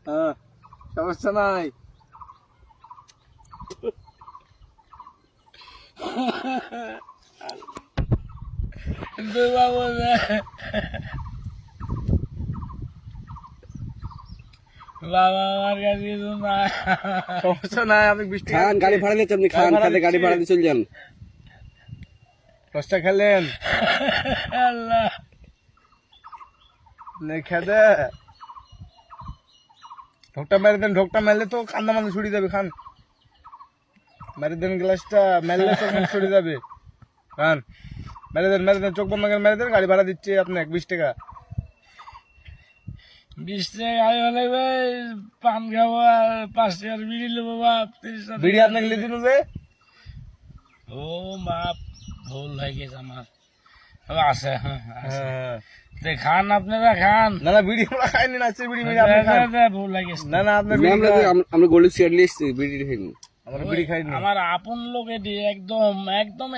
হ্যাঁ সমস্যা নাই। বাবা আমার কাছে কিছু না। সমস্যা নাই, আপনি 20 টাকা খান, গাড়ি ভাড়া দিচ্ছে, আপনি খান, খাতে গাড়ি ভাড়া দিয়ে চলে যান। 10টা খেলেন আল্লাহ খেদে ঢোকটা মেরে দেন, ঢোকটা মেরলে তো কান্দা মানে ছুড়ে যাবে। খান, মেরে দেন গ্লাসটা, মেরলে তো ছুড়ে যাবে। খান, মেরে দেন, চোখ বন্ধ করে মেরে দেন। গাড়ি ভাড়া দিচ্ছে আপনাকে 20 টাকা। 20 টাকা গাড়ি ভাড়া লাগবে, পান খাবো আর 5 টাকার বিড়ি নেবো বাপ। 30 টাকা বিড়ি আপনাকে লিখে দিন যে। ও বাপ, ভুল হয়ে গেছে আমার। আছে, হ্যাঁ আছে। হ্যাঁ তো খান, আপনারা খান। না না, বিড়ি আমরা খাইনি, নাচের বিড়ি মেরে আপনি খান। ভুল হয়ে গেছে। না না, আপনার বিড়ি আমরা খান। আমরা গোল্ড সিগারেট নিয়ে এসেছি, বিড়ি খাইনি। আমরা বিড়ি খাইনি। আমার আপন লোক এটি, একদম একদম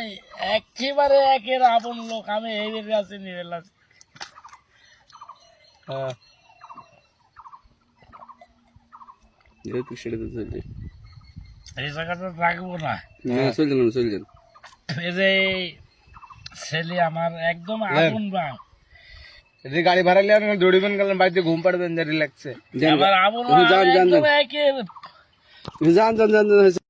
একেবারে একের আপন লোক। আমি এই বেরিয়ে আছি নিবেল আছি। হ্যাঁ যেহেতু সেটা তো চলছে। এই জায়গাটা রাখবো না। হ্যাঁ চলে যান, চলে যান। এই যে ছেলে আমার একদম আপন ভাই, যদি গাড়ি ভাড়া নিয়ে আপনি দৌড়িবেন, গেলেন বাড়িতে ঘুম পাড়বেন রিল্যাক্সে। যান, আমার আপন যান, যান, একদম যান। একের। যান যান যান যান।